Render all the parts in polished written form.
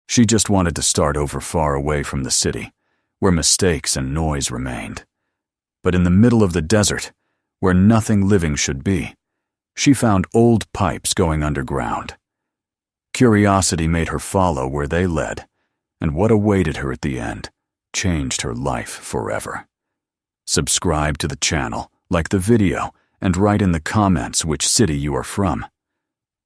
She just wanted to start over far away from the city, where mistakes and noise remained. But in the middle of the desert, where nothing living should be, she found old pipes going underground. Curiosity made her follow where they led, and what awaited her at the end changed her life forever. Subscribe to the channel, like the video, and write in the comments which city you are from.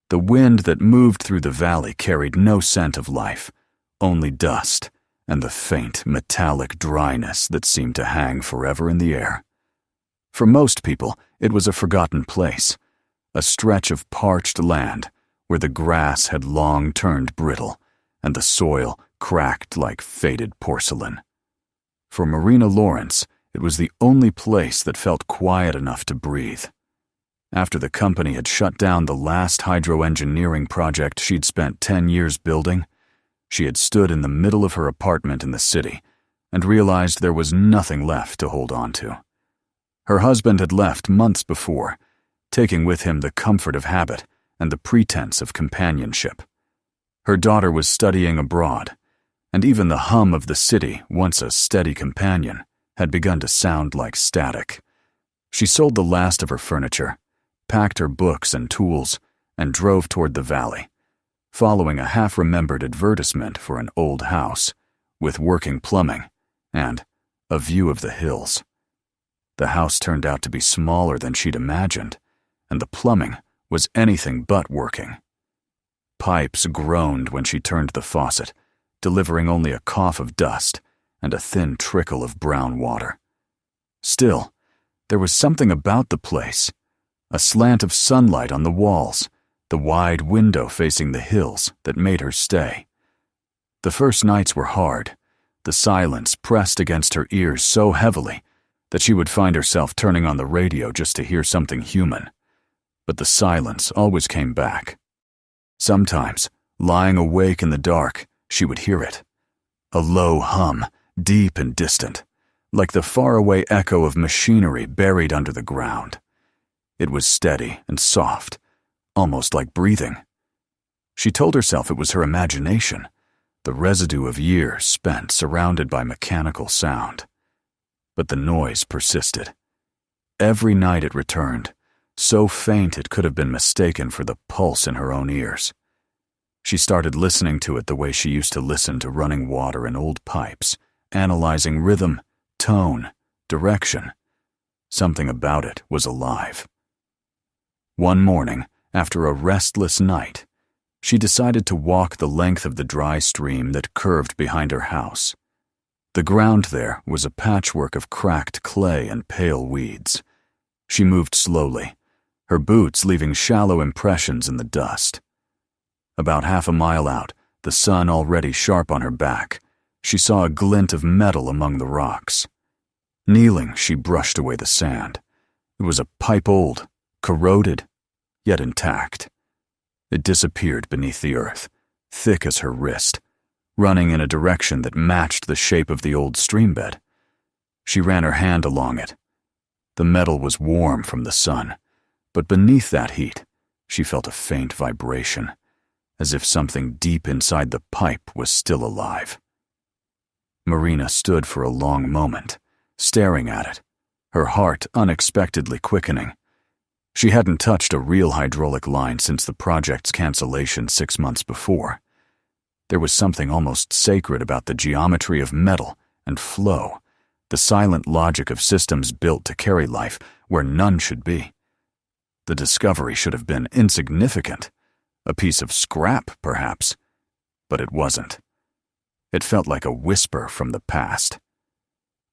The wind that moved through the valley carried no scent of life, only dust and the faint, metallic dryness that seemed to hang forever in the air. For most people, it was a forgotten place, a stretch of parched land where the grass had long turned brittle and the soil cracked like faded porcelain. For Marina Lawrence, it was the only place that felt quiet enough to breathe. After the company had shut down the last hydroengineering project she'd spent 10 years building, she had stood in the middle of her apartment in the city and realized there was nothing left to hold on to. Her husband had left months before, taking with him the comfort of habit and the pretense of companionship. Her daughter was studying abroad, and even the hum of the city, once a steady companion, had begun to sound like static. She sold the last of her furniture, packed her books and tools, and drove toward the valley, following a half-remembered advertisement for an old house with working plumbing and a view of the hills. The house turned out to be smaller than she'd imagined, and the plumbing was anything but working. Pipes groaned when she turned the faucet, delivering only a cough of dust and a thin trickle of brown water. Still, there was something about the place, a slant of sunlight on the walls, the wide window facing the hills that made her stay. The first nights were hard, the silence pressed against her ears so heavily that she would find herself turning on the radio just to hear something human. But the silence always came back. Sometimes, lying awake in the dark, she would hear it. A low hum, deep and distant, like the faraway echo of machinery buried under the ground. It was steady and soft, almost like breathing. She told herself it was her imagination, the residue of years spent surrounded by mechanical sound. But the noise persisted. Every night it returned, so faint it could have been mistaken for the pulse in her own ears. She started listening to it the way she used to listen to running water in old pipes, analyzing rhythm, tone, direction. Something about it was alive. One morning, after a restless night, she decided to walk the length of the dry stream that curved behind her house. The ground there was a patchwork of cracked clay and pale weeds. She moved slowly, her boots leaving shallow impressions in the dust. About half a mile out, the sun already sharp on her back, she saw a glint of metal among the rocks. Kneeling, she brushed away the sand. It was a pipe old, corroded, yet intact. It disappeared beneath the earth, thick as her wrist, running in a direction that matched the shape of the old streambed. She ran her hand along it. The metal was warm from the sun, but beneath that heat, she felt a faint vibration, as if something deep inside the pipe was still alive. Marina stood for a long moment, staring at it, her heart unexpectedly quickening. She hadn't touched a real hydraulic line since the project's cancellation 6 months before. There was something almost sacred about the geometry of metal and flow, the silent logic of systems built to carry life where none should be. The discovery should have been insignificant, a piece of scrap, perhaps, but it wasn't. It felt like a whisper from the past.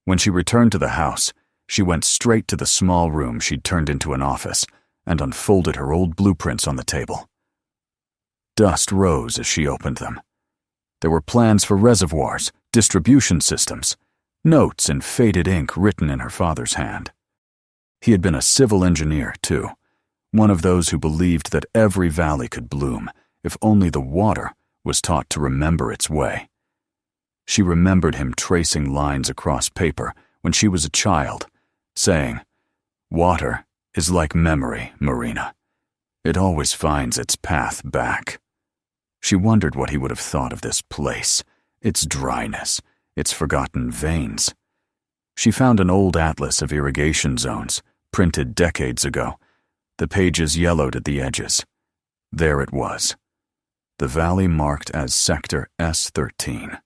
When she returned to the house, she went straight to the small room she'd turned into an office and unfolded her old blueprints on the table. Dust rose as she opened them. There were plans for reservoirs, distribution systems, notes in faded ink written in her father's hand. He had been a civil engineer, too, one of those who believed that every valley could bloom if only the water was taught to remember its way. She remembered him tracing lines across paper when she was a child, saying, "Water is like memory, Marina. It always finds its path back." She wondered what he would have thought of this place, its dryness, its forgotten veins. She found an old atlas of irrigation zones, printed decades ago, the pages yellowed at the edges. There it was. The valley marked as Sector S13.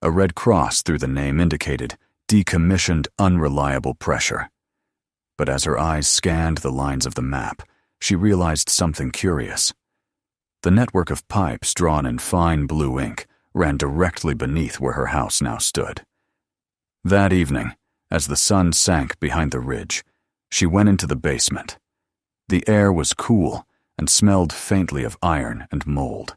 A red cross through the name indicated decommissioned unreliable pressure. But as her eyes scanned the lines of the map, she realized something curious. The network of pipes drawn in fine blue ink ran directly beneath where her house now stood. That evening, as the sun sank behind the ridge, she went into the basement. The air was cool and smelled faintly of iron and mold.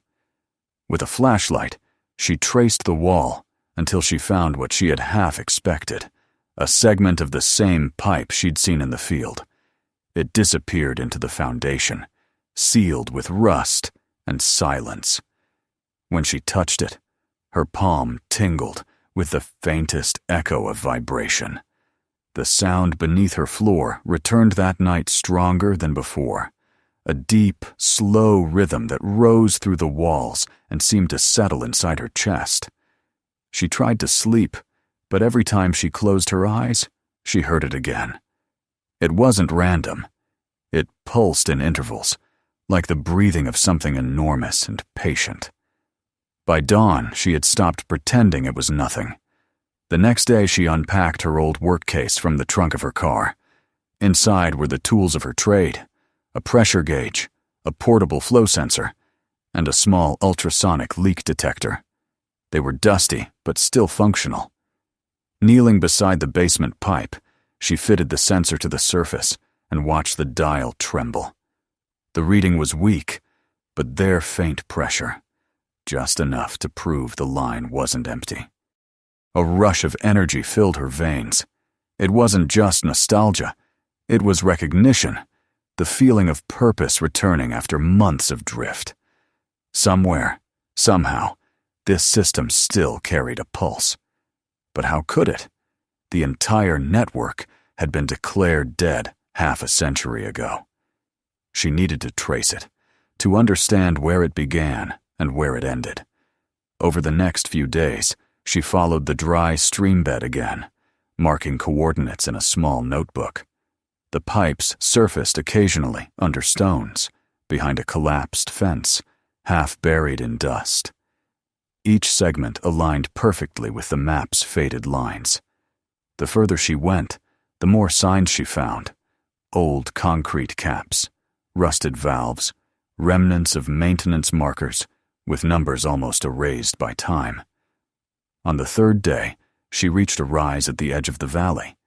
With a flashlight, she traced the wall until she found what she had half expected, a segment of the same pipe she'd seen in the field. It disappeared into the foundation, sealed with rust and silence. When she touched it, her palm tingled with the faintest echo of vibration. The sound beneath her floor returned that night stronger than before, a deep, slow rhythm that rose through the walls and seemed to settle inside her chest. She tried to sleep, but every time she closed her eyes, she heard it again. It wasn't random. It pulsed in intervals, like the breathing of something enormous and patient. By dawn, she had stopped pretending it was nothing. The next day, she unpacked her old work case from the trunk of her car. Inside were the tools of her trade, a pressure gauge, a portable flow sensor, and a small ultrasonic leak detector. They were dusty, but still functional. Kneeling beside the basement pipe, she fitted the sensor to the surface and watched the dial tremble. The reading was weak, but their faint pressure, just enough to prove the line wasn't empty. A rush of energy filled her veins. It wasn't just nostalgia. It was recognition, the feeling of purpose returning after months of drift. Somewhere, somehow, this system still carried a pulse. But how could it? The entire network had been declared dead half a century ago. She needed to trace it, to understand where it began and where it ended. Over the next few days, she followed the dry stream bed again, marking coordinates in a small notebook. The pipes surfaced occasionally under stones, behind a collapsed fence, half buried in dust. Each segment aligned perfectly with the map's faded lines. The further she went, the more signs she found. Old concrete caps, rusted valves, remnants of maintenance markers, with numbers almost erased by time. On the third day, she reached a rise at the edge of the valley.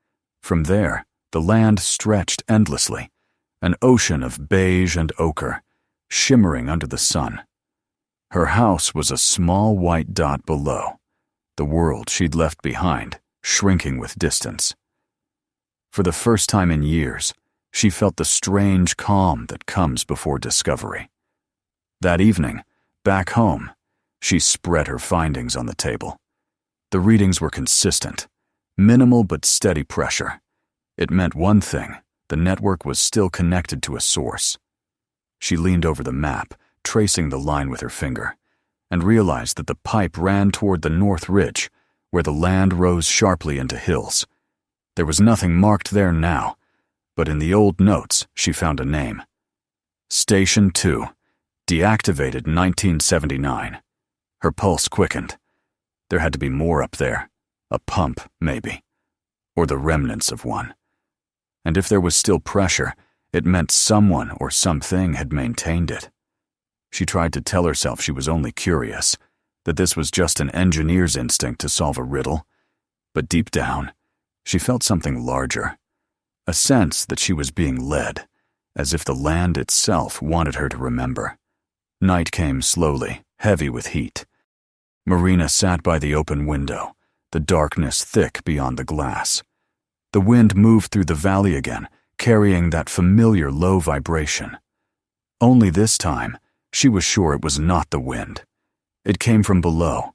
From there, the land stretched endlessly, an ocean of beige and ochre, shimmering under the sun. Her house was a small white dot below, the world she'd left behind, shrinking with distance. For the first time in years, she felt the strange calm that comes before discovery. That evening, back home, she spread her findings on the table. The readings were consistent, minimal but steady pressure. It meant one thing: the network was still connected to a source. She leaned over the map, tracing the line with her finger, and realized that the pipe ran toward the north ridge, where the land rose sharply into hills. There was nothing marked there now, but in the old notes she found a name. Station 2, deactivated 1979. Her pulse quickened. There had to be more up there. A pump, maybe. Or the remnants of one. And if there was still pressure, it meant someone or something had maintained it. She tried to tell herself she was only curious, that this was just an engineer's instinct to solve a riddle. But deep down, she felt something larger. A sense that she was being led, as if the land itself wanted her to remember. Night came slowly, heavy with heat. Marina sat by the open window, the darkness thick beyond the glass. The wind moved through the valley again, carrying that familiar low vibration. Only this time, she was sure it was not the wind. It came from below,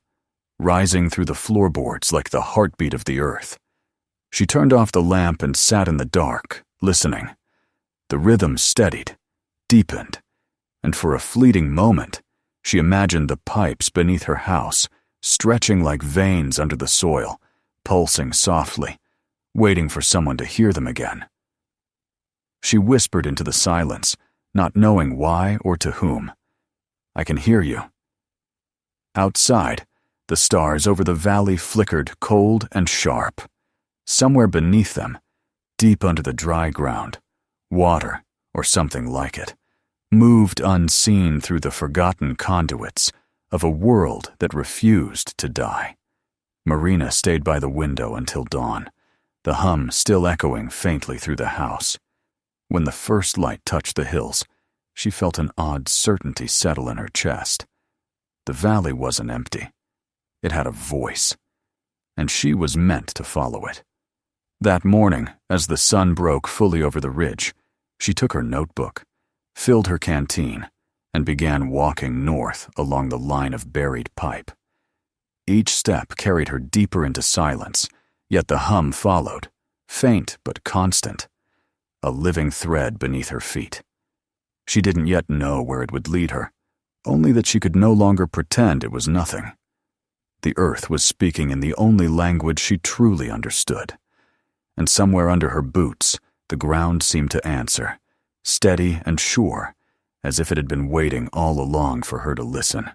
rising through the floorboards like the heartbeat of the earth. She turned off the lamp and sat in the dark, listening. The rhythm steadied, deepened, and for a fleeting moment, She imagined the pipes beneath her house, stretching like veins under the soil, pulsing softly, waiting for someone to hear them again. She whispered into the silence, not knowing why or to whom. "I can hear you." Outside, the stars over the valley flickered cold and sharp. Somewhere beneath them, deep under the dry ground, water, or something like it, moved unseen through the forgotten conduits of a world that refused to die. Marina stayed by the window until dawn, the hum still echoing faintly through the house. When the first light touched the hills, she felt an odd certainty settle in her chest. The valley wasn't empty. It had a voice, and she was meant to follow it. That morning, as the sun broke fully over the ridge, she took her notebook, filled her canteen, and began walking north along the line of buried pipe. Each step carried her deeper into silence, yet the hum followed, faint but constant, a living thread beneath her feet. She didn't yet know where it would lead her, only that she could no longer pretend it was nothing. The earth was speaking in the only language she truly understood, and somewhere under her boots, the ground seemed to answer, steady and sure, as if it had been waiting all along for her to listen.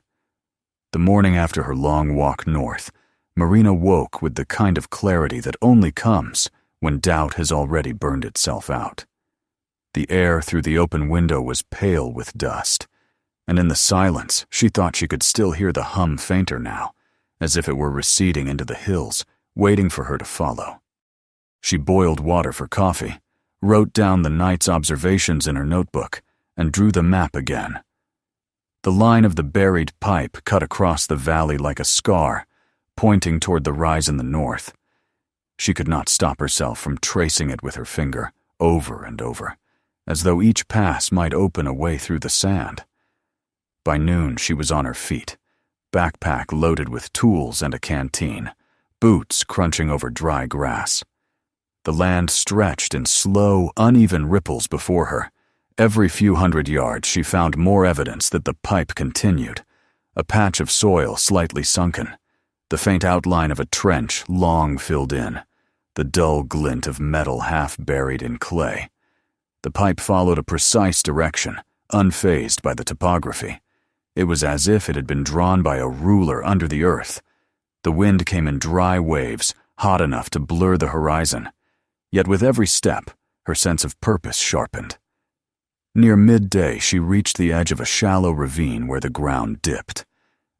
The morning after her long walk north, Marina woke with the kind of clarity that only comes when doubt has already burned itself out. The air through the open window was pale with dust, and in the silence she thought she could still hear the hum fainter now, as if it were receding into the hills, waiting for her to follow. She boiled water for coffee, wrote down the night's observations in her notebook, and drew the map again. The line of the buried pipe cut across the valley like a scar, pointing toward the rise in the north. She could not stop herself from tracing it with her finger, over and over, as though each pass might open a way through the sand. By noon she was on her feet, backpack loaded with tools and a canteen, boots crunching over dry grass. The land stretched in slow, uneven ripples before her. Every few hundred yards she found more evidence that the pipe continued, a patch of soil slightly sunken, the faint outline of a trench long filled in, the dull glint of metal half buried in clay. The pipe followed a precise direction, unfazed by the topography. It was as if it had been drawn by a ruler under the earth. The wind came in dry waves, hot enough to blur the horizon. Yet with every step, her sense of purpose sharpened. Near midday, she reached the edge of a shallow ravine where the ground dipped,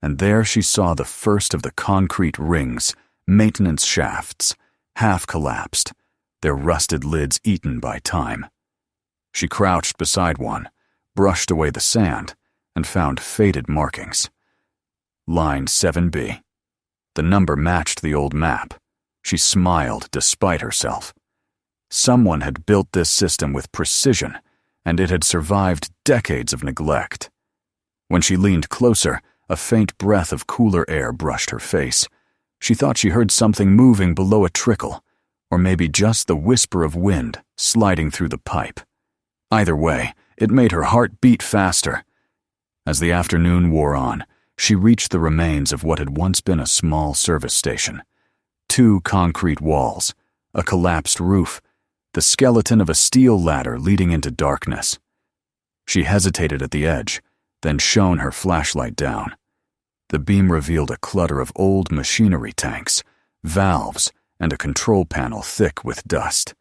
and there she saw the first of the concrete rings, maintenance shafts, half collapsed, their rusted lids eaten by time. She crouched beside one, brushed away the sand, and found faded markings. Line 7B. The number matched the old map. She smiled despite herself. Someone had built this system with precision, and it had survived decades of neglect. When she leaned closer, a faint breath of cooler air brushed her face. She thought she heard something moving below a trickle, or maybe just the whisper of wind sliding through the pipe. Either way, it made her heart beat faster. As the afternoon wore on, she reached the remains of what had once been a small service station. 2 concrete walls, a collapsed roof, the skeleton of a steel ladder leading into darkness. She hesitated at the edge, then shone her flashlight down. The beam revealed a clutter of old machinery tanks, valves, and a control panel thick with dust.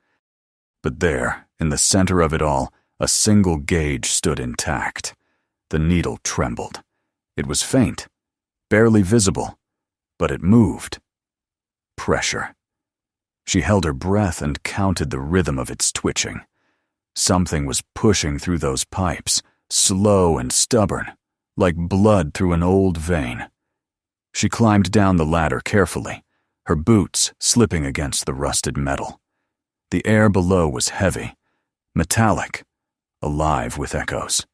But there, in the center of it all, a single gauge stood intact. The needle trembled. It was faint, barely visible, but it moved. Pressure. She held her breath and counted the rhythm of its twitching. Something was pushing through those pipes, slow and stubborn, like blood through an old vein. She climbed down the ladder carefully, her boots slipping against the rusted metal. The air below was heavy, metallic, alive with echoes.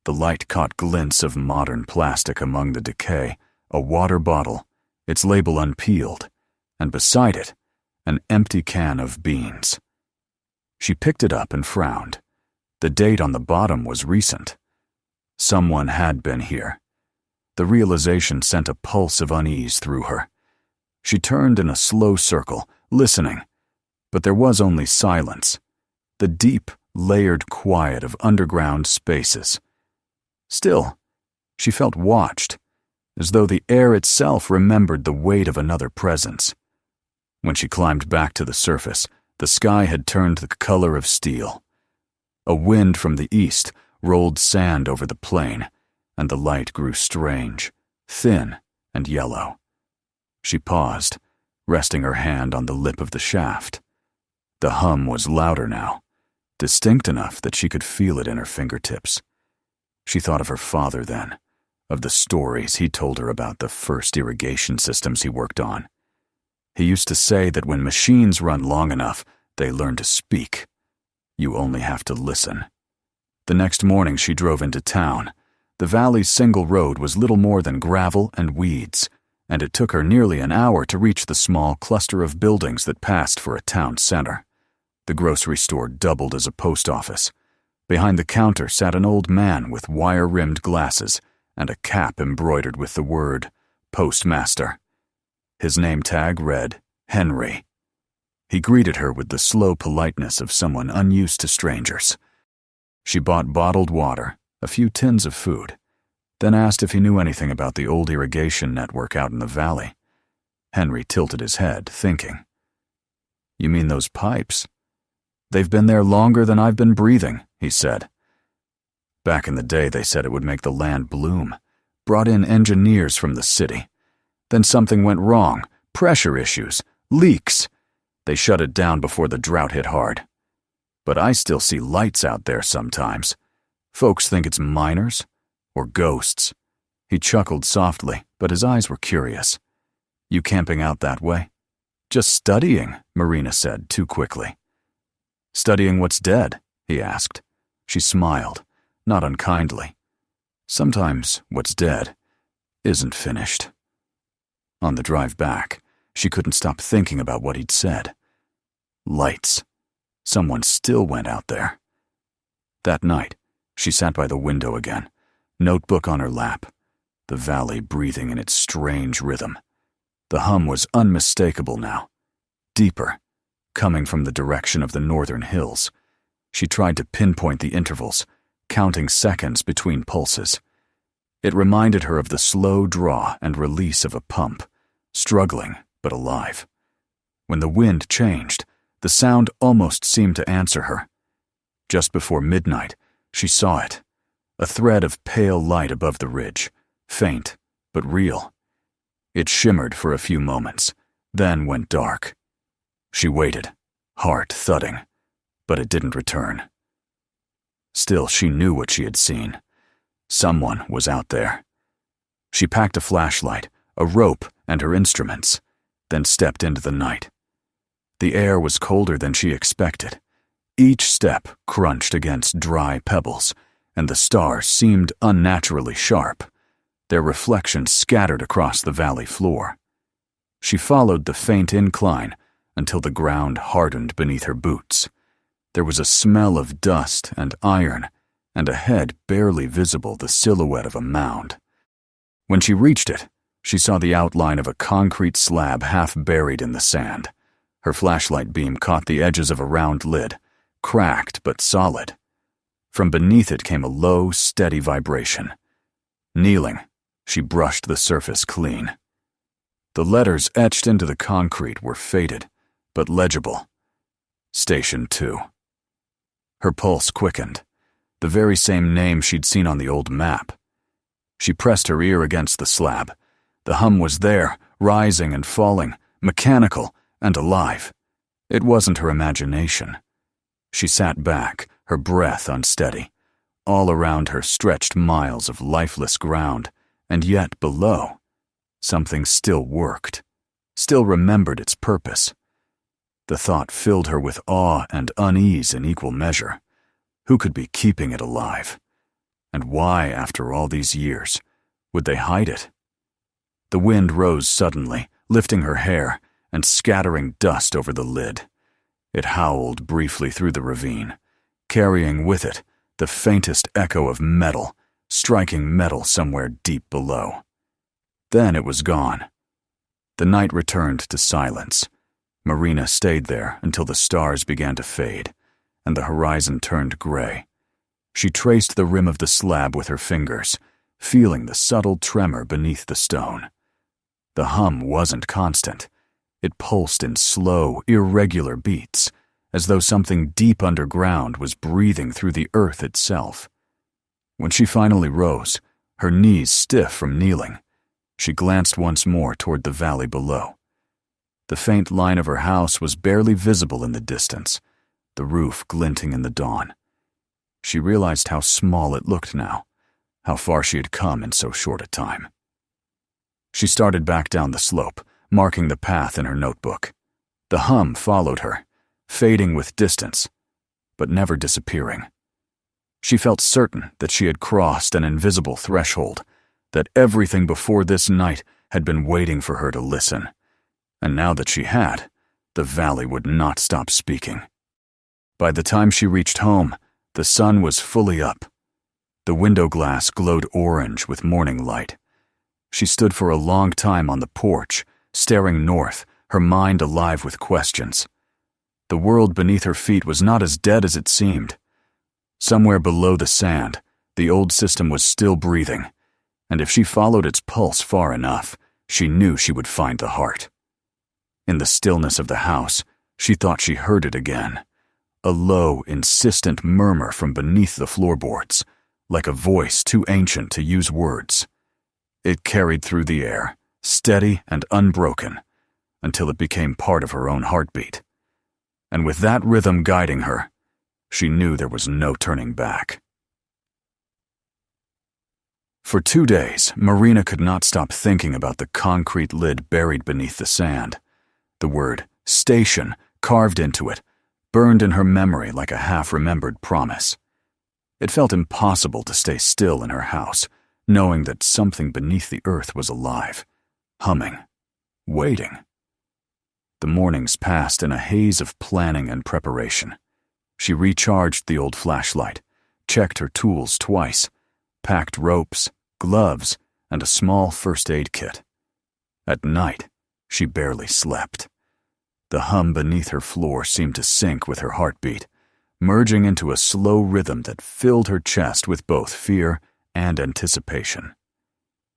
The light caught glints of modern plastic among the decay, a water bottle, its label unpeeled, and beside it, an empty can of beans. She picked it up and frowned. The date on the bottom was recent. Someone had been here, The realization sent a pulse of unease through her. She turned in a slow circle, listening, but there was only silence, the deep, layered quiet of underground spaces. Still, she felt watched, as though the air itself remembered the weight of another presence. When she climbed back to the surface, the sky had turned the color of steel. A wind from the east rolled sand over the plain, and the light grew strange, thin and yellow. She paused, resting her hand on the lip of the shaft. The hum was louder now, distinct enough that she could feel it in her fingertips. She thought of her father then, of the stories he told her about the first irrigation systems he worked on. He used to say that when machines run long enough, they learn to speak. You only have to listen. The next morning she drove into town. The valley's single road was little more than gravel and weeds, and it took her nearly an hour to reach the small cluster of buildings that passed for a town center. The grocery store doubled as a post office. Behind the counter sat an old man with wire-rimmed glasses and a cap embroidered with the word Postmaster. His name tag read Henry. He greeted her with the slow politeness of someone unused to strangers. She bought bottled water, a few tins of food, then asked if he knew anything about the old irrigation network out in the valley. Henry tilted his head, thinking. "You mean those pipes? They've been there longer than I've been breathing," he said. Back in the day, they said it would make the land bloom, brought in engineers from the city. Then something went wrong, pressure issues, leaks. They shut it down before the drought hit hard. But I still see lights out there sometimes. Folks think it's miners or ghosts. He chuckled softly, but his eyes were curious. "You camping out that way?" "Just studying," Marina said too quickly. "Studying what's dead?" he asked. She smiled, not unkindly. Sometimes what's dead isn't finished. On the drive back, she couldn't stop thinking about what he'd said. Lights. Someone still went out there. That night, she sat by the window again, notebook on her lap, the valley breathing in its strange rhythm. The hum was unmistakable now, deeper, coming from the direction of the northern hills. She tried to pinpoint the intervals, counting seconds between pulses. It reminded her of the slow draw and release of a pump, struggling but alive. When the wind changed, the sound almost seemed to answer her. Just before midnight, she saw it, a thread of pale light above the ridge, faint but real. It shimmered for a few moments, then went dark. She waited, heart thudding, but it didn't return. Still, she knew what she had seen. Someone was out there. She packed a flashlight, a rope, and her instruments, then stepped into the night. The air was colder than she expected. Each step crunched against dry pebbles, and the stars seemed unnaturally sharp, their reflections scattered across the valley floor. She followed the faint incline until the ground hardened beneath her boots. There was a smell of dust and iron, and ahead, barely visible, the silhouette of a mound. When she reached it, she saw the outline of a concrete slab half buried in the sand. Her flashlight beam caught the edges of a round lid, cracked but solid. From beneath it came a low, steady vibration. Kneeling, she brushed the surface clean. The letters etched into the concrete were faded, but legible. Station 2. Her pulse quickened, the very same name she'd seen on the old map. She pressed her ear against the slab. The hum was there, rising and falling, mechanical and alive. It wasn't her imagination. She sat back, her breath unsteady. All around her stretched miles of lifeless ground, and yet below, something still worked, still remembered its purpose. The thought filled her with awe and unease in equal measure. Who could be keeping it alive? And why, after all these years, would they hide it? The wind rose suddenly, lifting her hair and scattering dust over the lid. It howled briefly through the ravine, carrying with it the faintest echo of metal, striking metal somewhere deep below. Then it was gone. The night returned to silence. Marina stayed there until the stars began to fade, and the horizon turned gray. She traced the rim of the slab with her fingers, feeling the subtle tremor beneath the stone. The hum wasn't constant. It pulsed in slow, irregular beats, as though something deep underground was breathing through the earth itself. When she finally rose, her knees stiff from kneeling, she glanced once more toward the valley below. The faint line of her house was barely visible in the distance, the roof glinting in the dawn. She realized how small it looked now, how far she had come in so short a time. She started back down the slope, marking the path in her notebook. The hum followed her, fading with distance, but never disappearing. She felt certain that she had crossed an invisible threshold, that everything before this night had been waiting for her to listen. And now that she had, the valley would not stop speaking. By the time she reached home, the sun was fully up. The window glass glowed orange with morning light. She stood for a long time on the porch, staring north, her mind alive with questions. The world beneath her feet was not as dead as it seemed. Somewhere below the sand, the old system was still breathing, and if she followed its pulse far enough, she knew she would find the heart. In the stillness of the house, she thought she heard it again, a low, insistent murmur from beneath the floorboards, like a voice too ancient to use words. It carried through the air, steady and unbroken, until it became part of her own heartbeat. And with that rhythm guiding her, she knew there was no turning back. For 2 days, Marina could not stop thinking about the concrete lid buried beneath the sand. The word station, carved into it, burned in her memory like a half-remembered promise. It felt impossible to stay still in her house, knowing that something beneath the earth was alive, humming, waiting. The mornings passed in a haze of planning and preparation. She recharged the old flashlight, checked her tools twice, packed ropes, gloves, and a small first aid kit. At night, she barely slept. The hum beneath her floor seemed to sync with her heartbeat, merging into a slow rhythm that filled her chest with both fear and anticipation.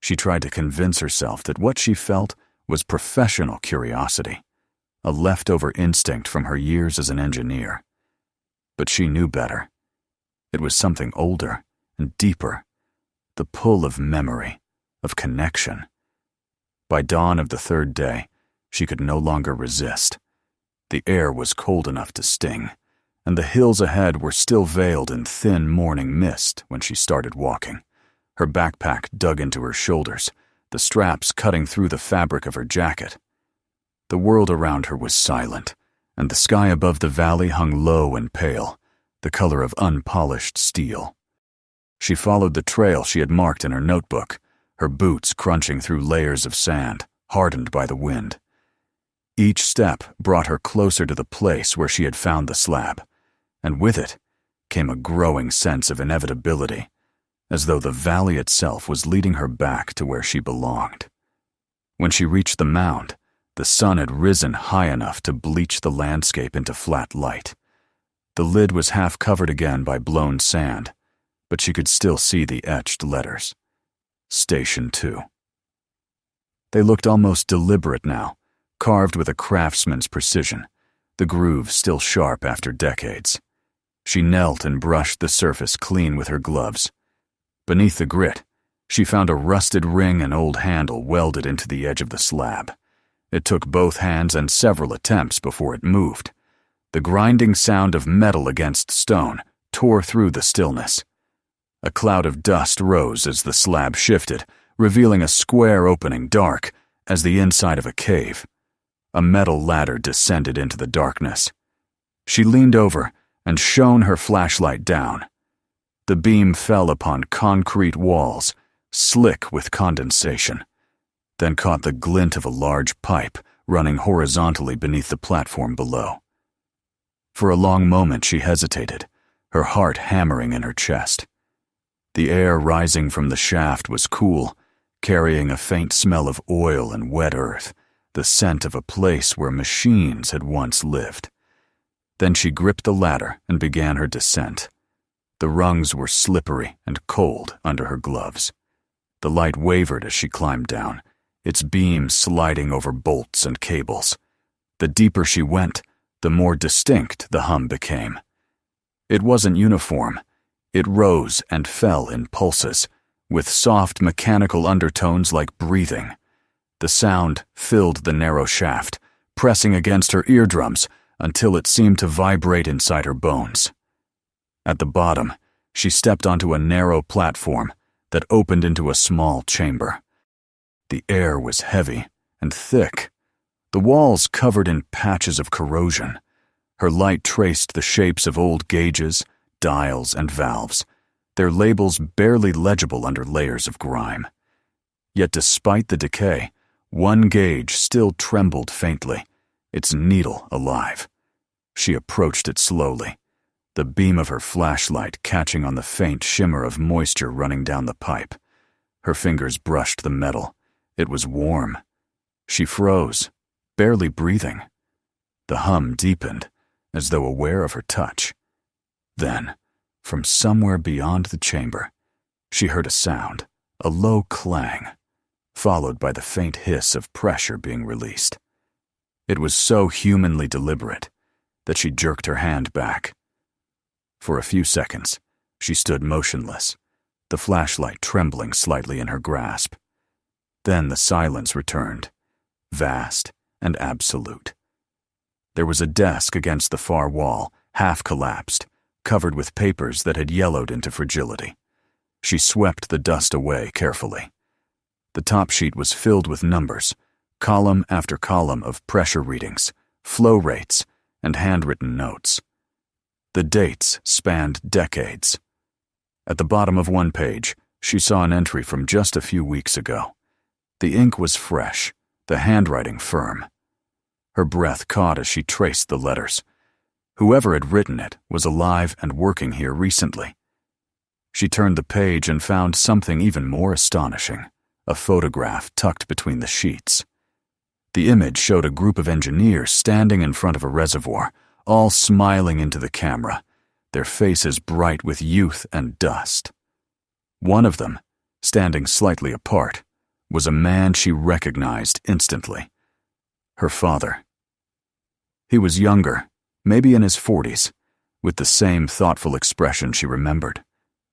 She tried to convince herself that what she felt was professional curiosity, a leftover instinct from her years as an engineer. But she knew better. It was something older and deeper, the pull of memory, of connection. By dawn of the 3rd day, she could no longer resist. The air was cold enough to sting, and the hills ahead were still veiled in thin morning mist when she started walking, her backpack dug into her shoulders, the straps cutting through the fabric of her jacket. The world around her was silent, and the sky above the valley hung low and pale, the color of unpolished steel. She followed the trail she had marked in her notebook, her boots crunching through layers of sand, hardened by the wind. Each step brought her closer to the place where she had found the slab, and with it came a growing sense of inevitability, as though the valley itself was leading her back to where she belonged. When she reached the mound, the sun had risen high enough to bleach the landscape into flat light. The lid was half covered again by blown sand, but she could still see the etched letters. Station 2. They looked almost deliberate now, carved with a craftsman's precision, the grooves still sharp after decades. She knelt and brushed the surface clean with her gloves. Beneath the grit, she found a rusted ring and old handle welded into the edge of the slab. It took both hands and several attempts before it moved. The grinding sound of metal against stone tore through the stillness. A cloud of dust rose as the slab shifted, revealing a square opening dark as the inside of a cave. A metal ladder descended into the darkness. She leaned over and shone her flashlight down. The beam fell upon concrete walls, slick with condensation, then caught the glint of a large pipe running horizontally beneath the platform below. For a long moment she hesitated, her heart hammering in her chest. The air rising from the shaft was cool, carrying a faint smell of oil and wet earth, the scent of a place where machines had once lived. Then she gripped the ladder and began her descent. The rungs were slippery and cold under her gloves. The light wavered as she climbed down, its beams sliding over bolts and cables. The deeper she went, the more distinct the hum became. It wasn't uniform. It rose and fell in pulses, with soft mechanical undertones like breathing. The sound filled the narrow shaft, pressing against her eardrums until it seemed to vibrate inside her bones. At the bottom, she stepped onto a narrow platform that opened into a small chamber. The air was heavy and thick, the walls covered in patches of corrosion. Her light traced the shapes of old gauges, dials, and valves, their labels barely legible under layers of grime. Yet despite the decay, one gauge still trembled faintly, its needle alive. She approached it slowly, the beam of her flashlight catching on the faint shimmer of moisture running down the pipe. Her fingers brushed the metal. It was warm. She froze, barely breathing. The hum deepened, as though aware of her touch. Then, from somewhere beyond the chamber, she heard a sound, a low clang, followed by the faint hiss of pressure being released. It was so humanly deliberate that she jerked her hand back. For a few seconds, she stood motionless, the flashlight trembling slightly in her grasp. Then the silence returned, vast and absolute. There was a desk against the far wall, half collapsed, covered with papers that had yellowed into fragility. She swept the dust away carefully. The top sheet was filled with numbers, column after column of pressure readings, flow rates, and handwritten notes. The dates spanned decades. At the bottom of one page, she saw an entry from just a few weeks ago. The ink was fresh, the handwriting firm. Her breath caught as she traced the letters. Whoever had written it was alive and working here recently. She turned the page and found something even more astonishing, a photograph tucked between the sheets. The image showed a group of engineers standing in front of a reservoir, all smiling into the camera, their faces bright with youth and dust. One of them, standing slightly apart, was a man she recognized instantly. Her father. He was younger, maybe in his 40s, with the same thoughtful expression she remembered,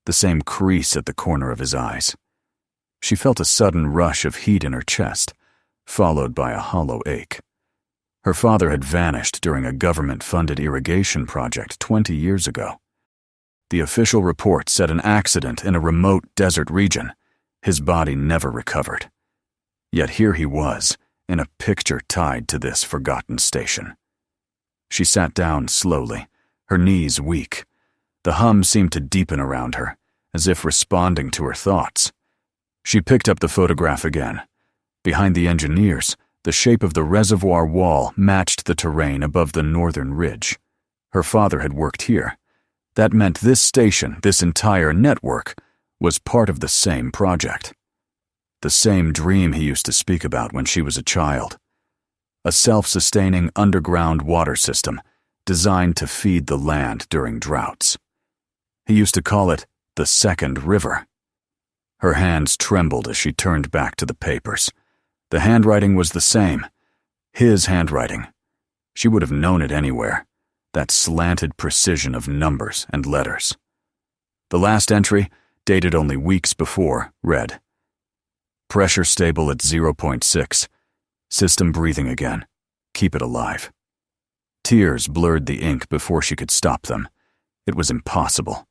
the same crease at the corner of his eyes. She felt a sudden rush of heat in her chest, followed by a hollow ache. Her father had vanished during a government-funded irrigation project 20 years ago. The official report said an accident in a remote desert region. His body never recovered. Yet here he was, in a picture tied to this forgotten station. She sat down slowly, her knees weak. The hum seemed to deepen around her, as if responding to her thoughts. She picked up the photograph again. Behind the engineers, the shape of the reservoir wall matched the terrain above the northern ridge. Her father had worked here. That meant this station, this entire network, was part of the same project. The same dream he used to speak about when she was a child. A self-sustaining underground water system designed to feed the land during droughts. He used to call it the Second River. Her hands trembled as she turned back to the papers. The handwriting was the same. His handwriting. She would have known it anywhere. That slanted precision of numbers and letters. The last entry, dated only weeks before, read, "Pressure stable at 0.6. System breathing again. Keep it alive." Tears blurred the ink before she could stop them. It was impossible.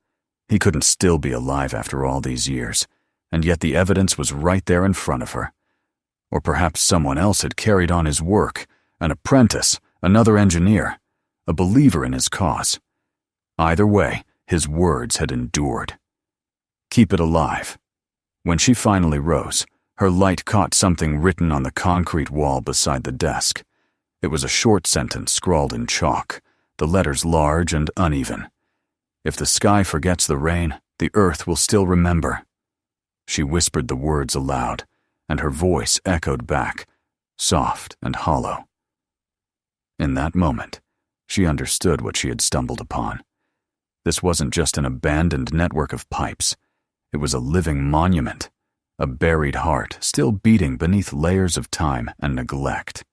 He couldn't still be alive after all these years, and yet the evidence was right there in front of her. Or perhaps someone else had carried on his work, an apprentice, another engineer, a believer in his cause. Either way, his words had endured. Keep it alive. When she finally rose, her light caught something written on the concrete wall beside the desk. It was a short sentence scrawled in chalk, the letters large and uneven. "If the sky forgets the rain, the earth will still remember." She whispered the words aloud, and her voice echoed back, soft and hollow. In that moment, she understood what she had stumbled upon. This wasn't just an abandoned network of pipes. It was a living monument, a buried heart still beating beneath layers of time and neglect.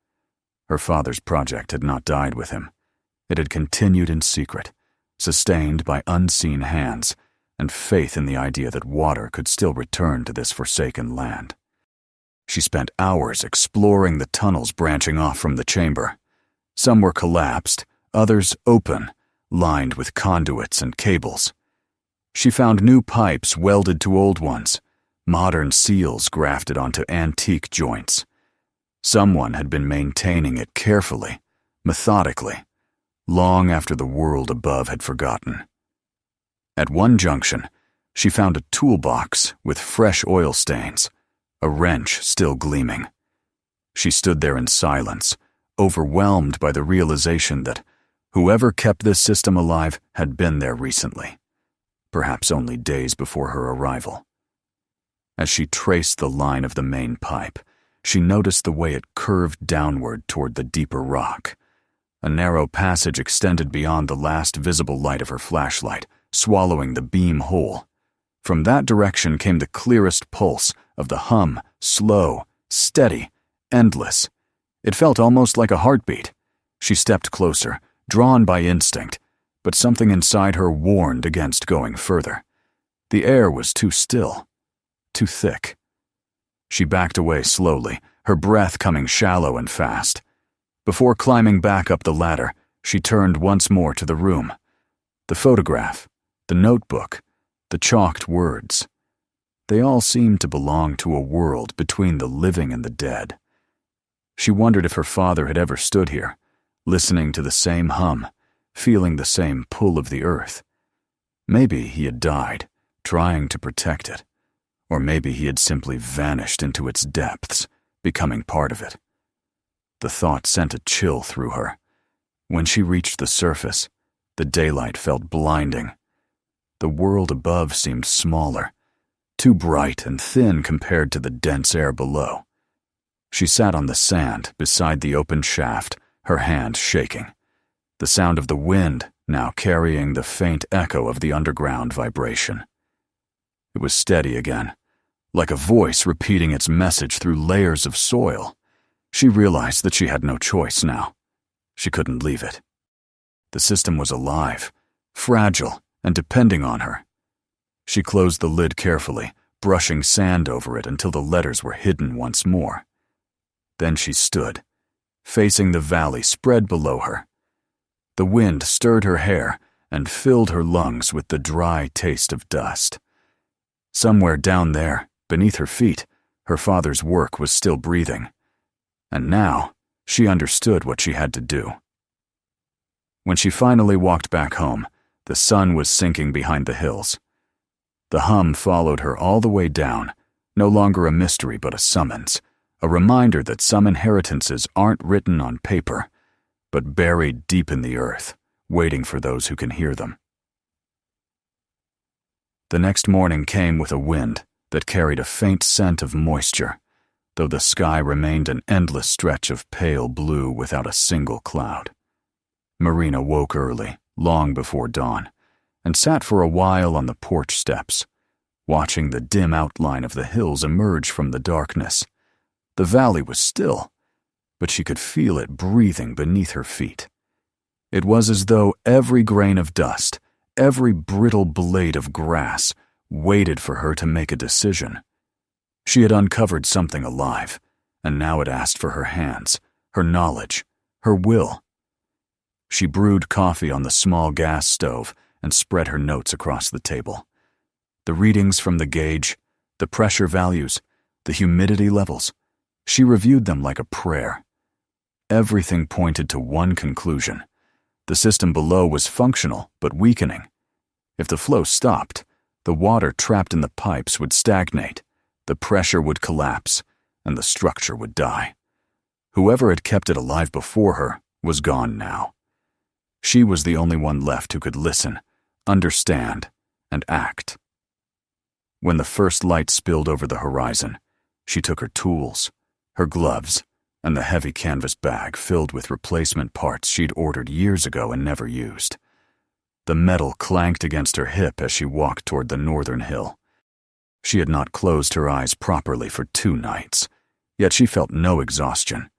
Her father's project had not died with him. It had continued in secret, sustained by unseen hands and faith in the idea that water could still return to this forsaken land. She spent hours exploring the tunnels branching off from the chamber. Some were collapsed, others open, lined with conduits and cables. She found new pipes welded to old ones, modern seals grafted onto antique joints. Someone had been maintaining it carefully, methodically, long after the world above had forgotten. At one junction, she found a toolbox with fresh oil stains, a wrench still gleaming. She stood there in silence, overwhelmed by the realization that whoever kept this system alive had been there recently, perhaps only days before her arrival. As she traced the line of the main pipe, she noticed the way it curved downward toward the deeper rock. A narrow passage extended beyond the last visible light of her flashlight, swallowing the beam whole. From that direction came the clearest pulse of the hum, slow, steady, endless. It felt almost like a heartbeat. She stepped closer, drawn by instinct, but something inside her warned against going further. The air was too still, too thick. She backed away slowly, her breath coming shallow and fast. Before climbing back up the ladder, she turned once more to the room. The photograph, the notebook, the chalked words. They all seemed to belong to a world between the living and the dead. She wondered if her father had ever stood here, listening to the same hum, feeling the same pull of the earth. Maybe he had died, trying to protect it. Or maybe he had simply vanished into its depths, becoming part of it. The thought sent a chill through her. When she reached the surface, the daylight felt blinding. The world above seemed smaller, too bright and thin compared to the dense air below. She sat on the sand beside the open shaft, her hand shaking. The sound of the wind now carrying the faint echo of the underground vibration. It was steady again, like a voice repeating its message through layers of soil. She realized that she had no choice now. She couldn't leave it. The system was alive, fragile, and depending on her. She closed the lid carefully, brushing sand over it until the letters were hidden once more. Then she stood, facing the valley spread below her. The wind stirred her hair and filled her lungs with the dry taste of dust. Somewhere down there, beneath her feet, her father's work was still breathing. And now, she understood what she had to do. When she finally walked back home, the sun was sinking behind the hills. The hum followed her all the way down, no longer a mystery but a summons, a reminder that some inheritances aren't written on paper, but buried deep in the earth, waiting for those who can hear them. The next morning came with a wind that carried a faint scent of moisture, though the sky remained an endless stretch of pale blue without a single cloud. Marina woke early, long before dawn, and sat for a while on the porch steps, watching the dim outline of the hills emerge from the darkness. The valley was still, but she could feel it breathing beneath her feet. It was as though every grain of dust, every brittle blade of grass, waited for her to make a decision. She had uncovered something alive, and now it asked for her hands, her knowledge, her will. She brewed coffee on the small gas stove and spread her notes across the table. The readings from the gauge, the pressure values, the humidity levels, she reviewed them like a prayer. Everything pointed to one conclusion. The system below was functional but weakening. If the flow stopped, the water trapped in the pipes would stagnate, the pressure would collapse, and the structure would die. Whoever had kept it alive before her was gone now. She was the only one left who could listen, understand, and act. When the first light spilled over the horizon, She took her tools, her gloves, and the heavy canvas bag filled with replacement parts she'd ordered years ago and never used. The metal clanked against her hip as she walked toward the northern hill. She had not closed her eyes properly for 2 nights, yet she felt no exhaustion.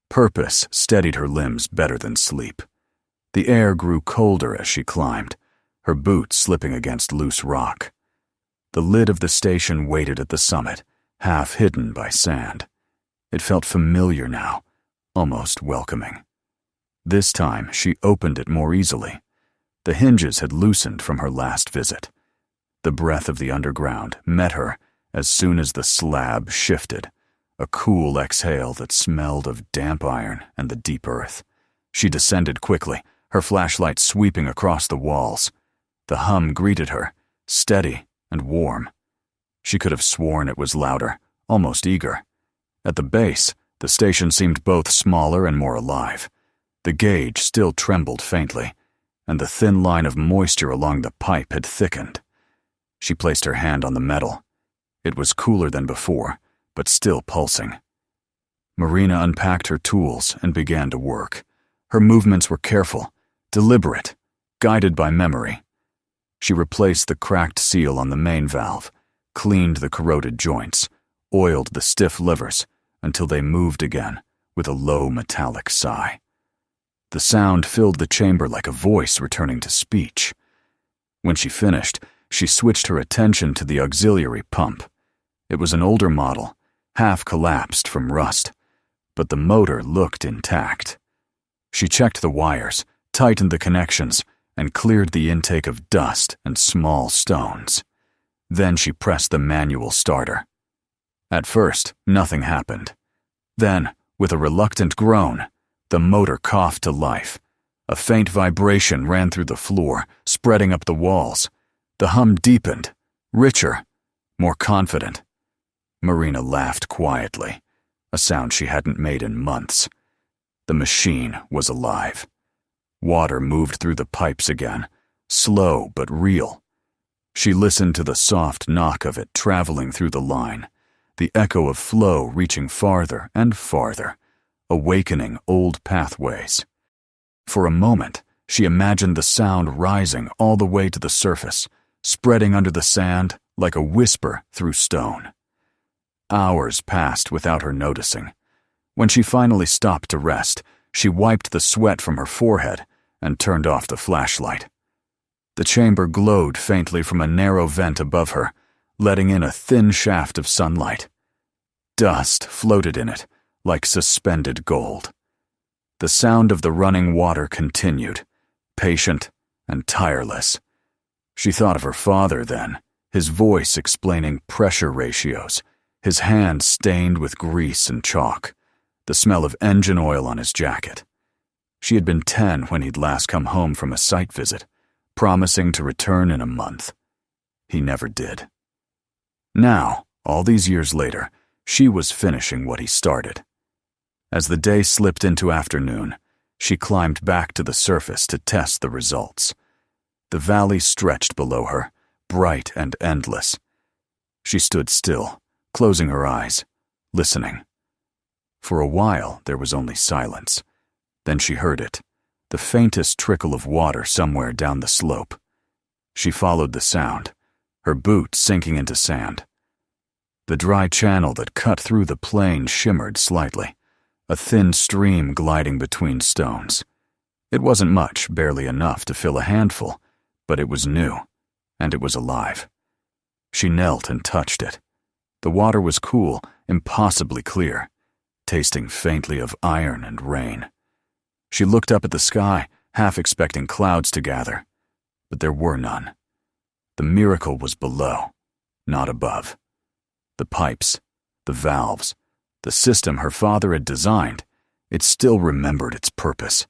Purpose steadied her limbs better than sleep. The air grew colder as she climbed, her boots slipping against loose rock. The lid of the station waited at the summit, half hidden by sand. It felt familiar now, almost welcoming. This time she opened it more easily. The hinges had loosened from her last visit. The breath of the underground met her as soon as the slab shifted, a cool exhale that smelled of damp iron and the deep earth. She descended quickly, her flashlight sweeping across the walls. The hum greeted her, steady and warm. She could have sworn it was louder, almost eager. At the base, the station seemed both smaller and more alive. The gauge still trembled faintly, and the thin line of moisture along the pipe had thickened. She placed her hand on the metal. It was cooler than before, but still pulsing. Marina unpacked her tools and began to work. Her movements were careful, deliberate, guided by memory. She replaced the cracked seal on the main valve, cleaned the corroded joints, oiled the stiff livers until they moved again with a low metallic sigh. The sound filled the chamber like a voice returning to speech. When she finished, she switched her attention to the auxiliary pump. It was an older model, half collapsed from rust, but the motor looked intact. She checked the wires, tightened the connections, and cleared the intake of dust and small stones. Then she pressed the manual starter. At first, nothing happened. Then, with a reluctant groan, the motor coughed to life. A faint vibration ran through the floor, spreading up the walls. The hum deepened, richer, more confident. Marina laughed quietly, a sound she hadn't made in months. The machine was alive. Water moved through the pipes again, slow but real. She listened to the soft knock of it traveling through the line, the echo of flow reaching farther and farther, awakening old pathways. For a moment, she imagined the sound rising all the way to the surface, spreading under the sand like a whisper through stone. Hours passed without her noticing. When she finally stopped to rest, she wiped the sweat from her forehead and turned off the flashlight. The chamber glowed faintly from a narrow vent above her, letting in a thin shaft of sunlight. Dust floated in it, like suspended gold. The sound of the running water continued, patient and tireless. She thought of her father then, his voice explaining pressure ratios, his hands stained with grease and chalk, the smell of engine oil on his jacket. She had been 10 when he'd last come home from a site visit, promising to return in a month. He never did. Now, all these years later, she was finishing what he started. As the day slipped into afternoon, she climbed back to the surface to test the results. The valley stretched below her, bright and endless. She stood still, closing her eyes, listening. For a while, there was only silence. Then she heard it, the faintest trickle of water somewhere down the slope. She followed the sound, her boot sinking into sand. The dry channel that cut through the plain shimmered slightly, a thin stream gliding between stones. It wasn't much, barely enough to fill a handful, but it was new, and it was alive. She knelt and touched it. The water was cool, impossibly clear, tasting faintly of iron and rain. She looked up at the sky, half expecting clouds to gather, but there were none. The miracle was below, not above. The pipes, the valves, the system her father had designed, it still remembered its purpose.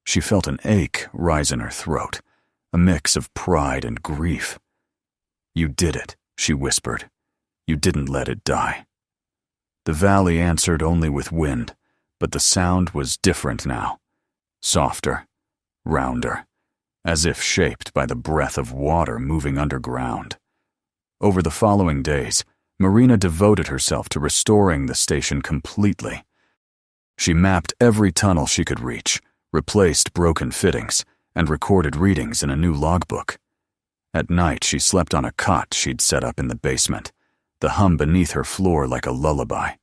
She felt an ache rise in her throat, a mix of pride and grief. "You did it," she whispered. "You didn't let it die." The valley answered only with wind, but the sound was different now. Softer, rounder, as if shaped by the breath of water moving underground. Over the following days, Marina devoted herself to restoring the station completely. She mapped every tunnel she could reach, replaced broken fittings, and recorded readings in a new logbook. At night, she slept on a cot she'd set up in the basement, the hum beneath her floor like a lullaby.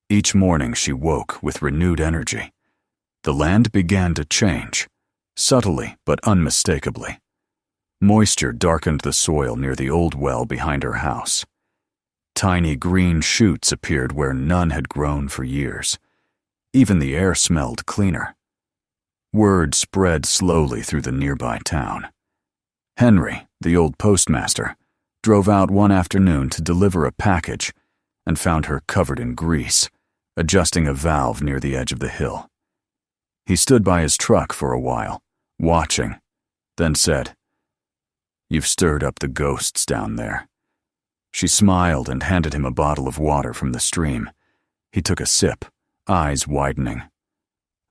Each morning, she woke with renewed energy. The land began to change, subtly but unmistakably. Moisture darkened the soil near the old well behind her house. Tiny green shoots appeared where none had grown for years. Even the air smelled cleaner. Word spread slowly through the nearby town. Henry, the old postmaster, drove out one afternoon to deliver a package and found her covered in grease, adjusting a valve near the edge of the hill. He stood by his truck for a while, watching, then said, "You've stirred up the ghosts down there." She smiled and handed him a bottle of water from the stream. He took a sip, eyes widening.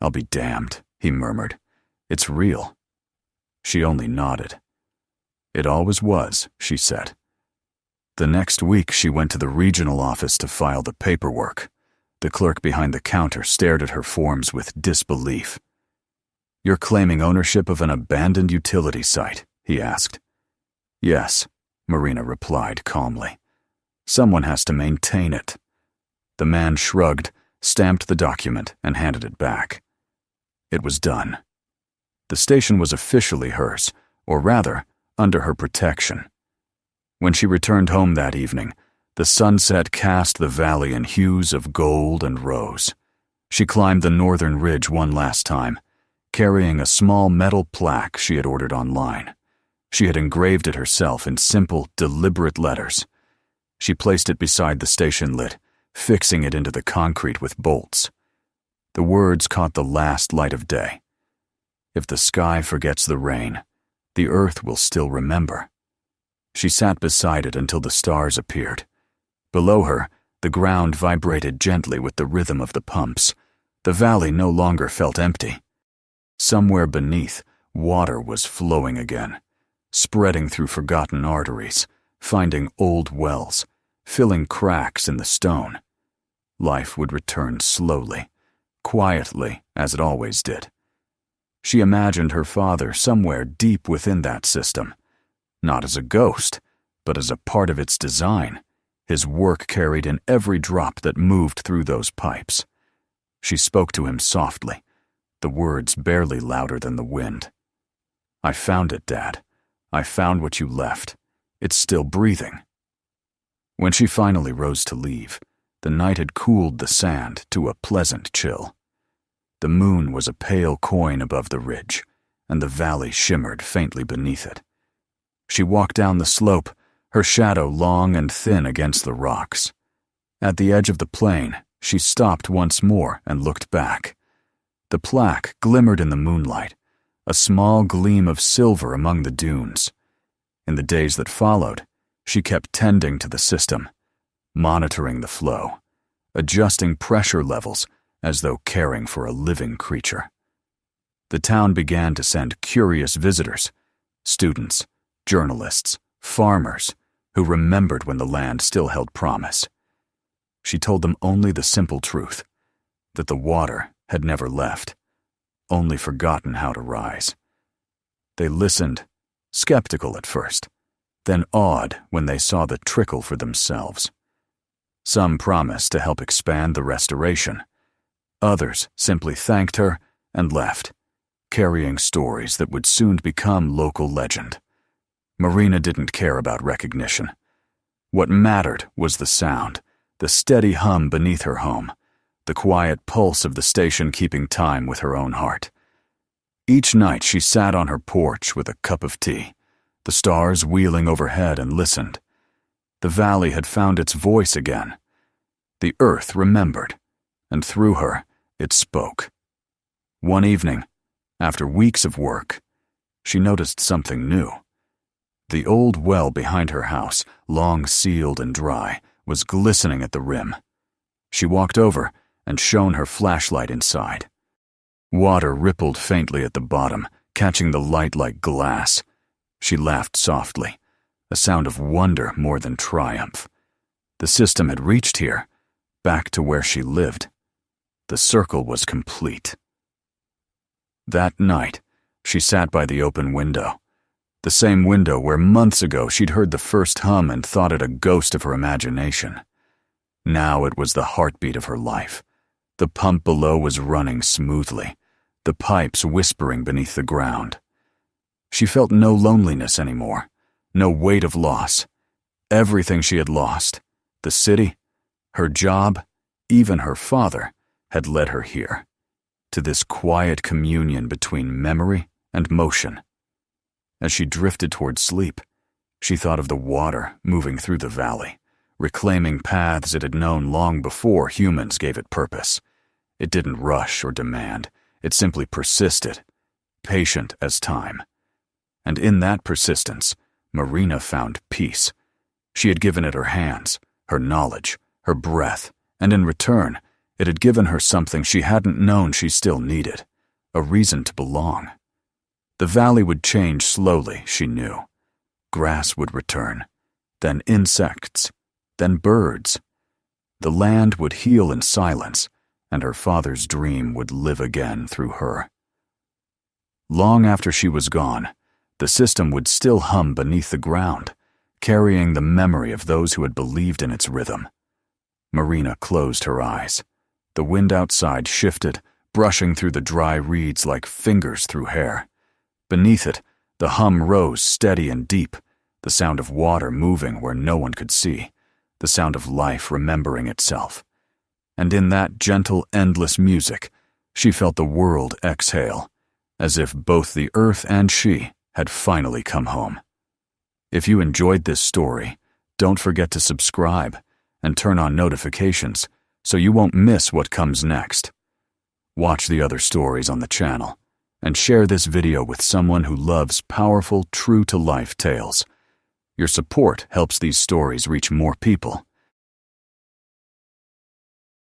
"I'll be damned," he murmured. "It's real." She only nodded. "It always was," she said. The next week, she went to the regional office to file the paperwork. The clerk behind the counter stared at her forms with disbelief. "You're claiming ownership of an abandoned utility site?" he asked. "Yes," Marina replied calmly. "Someone has to maintain it." The man shrugged, stamped the document, and handed it back. It was done. The station was officially hers, or rather, under her protection. When she returned home that evening, the sunset cast the valley in hues of gold and rose. She climbed the northern ridge one last time, carrying a small metal plaque she had ordered online. She had engraved it herself in simple, deliberate letters. She placed it beside the station lid, fixing it into the concrete with bolts. The words caught the last light of day. "If the sky forgets the rain, the earth will still remember." She sat beside it until the stars appeared. Below her, the ground vibrated gently with the rhythm of the pumps. The valley no longer felt empty. Somewhere beneath, water was flowing again, spreading through forgotten arteries, finding old wells, filling cracks in the stone. Life would return slowly, quietly, as it always did. She imagined her father somewhere deep within that system, not as a ghost, but as a part of its design, his work carried in every drop that moved through those pipes. She spoke to him softly, the words barely louder than the wind. "I found it, Dad. I found what you left. It's still breathing." When she finally rose to leave, the night had cooled the sand to a pleasant chill. The moon was a pale coin above the ridge, and the valley shimmered faintly beneath it. She walked down the slope, her shadow long and thin against the rocks. At the edge of the plain, she stopped once more and looked back. The plaque glimmered in the moonlight, a small gleam of silver among the dunes. In the days that followed, she kept tending to the system, monitoring the flow, adjusting pressure levels as though caring for a living creature. The town began to send curious visitors, students, journalists, farmers, who remembered when the land still held promise. She told them only the simple truth, that the water had never left, only forgotten how to rise. They listened, skeptical at first, then awed when they saw the trickle for themselves. Some promised to help expand the restoration. Others simply thanked her and left, carrying stories that would soon become local legend. Marina didn't care about recognition. What mattered was the sound, the steady hum beneath her home, the quiet pulse of the station keeping time with her own heart. Each night she sat on her porch with a cup of tea, the stars wheeling overhead, and listened. The valley had found its voice again. The earth remembered, and through her, it spoke. One evening, after weeks of work, she noticed something new. The old well behind her house, long sealed and dry, was glistening at the rim. She walked over and shone her flashlight inside. Water rippled faintly at the bottom, catching the light like glass. She laughed softly, a sound of wonder more than triumph. The system had reached here, back to where she lived. The circle was complete. That night, she sat by the open window. The same window where months ago she'd heard the first hum and thought it a ghost of her imagination. Now it was the heartbeat of her life. The pump below was running smoothly, the pipes whispering beneath the ground. She felt no loneliness anymore, no weight of loss. Everything she had lost, the city, her job, even her father, had led her here, to this quiet communion between memory and motion. As she drifted toward sleep, she thought of the water moving through the valley, reclaiming paths it had known long before humans gave it purpose. It didn't rush or demand, it simply persisted, patient as time. And in that persistence, Marina found peace. She had given it her hands, her knowledge, her breath, and in return, it had given her something she hadn't known she still needed, a reason to belong. The valley would change slowly, she knew. Grass would return, then insects, then birds. The land would heal in silence, and her father's dream would live again through her. Long after she was gone, the system would still hum beneath the ground, carrying the memory of those who had believed in its rhythm. Marina closed her eyes. The wind outside shifted, brushing through the dry reeds like fingers through hair. Beneath it, the hum rose steady and deep, the sound of water moving where no one could see, the sound of life remembering itself. And in that gentle, endless music, she felt the world exhale, as if both the earth and she had finally come home. If you enjoyed this story, don't forget to subscribe and turn on notifications so you won't miss what comes next. Watch the other stories on the channel and share this video with someone who loves powerful, true-to-life tales. Your support helps these stories reach more people.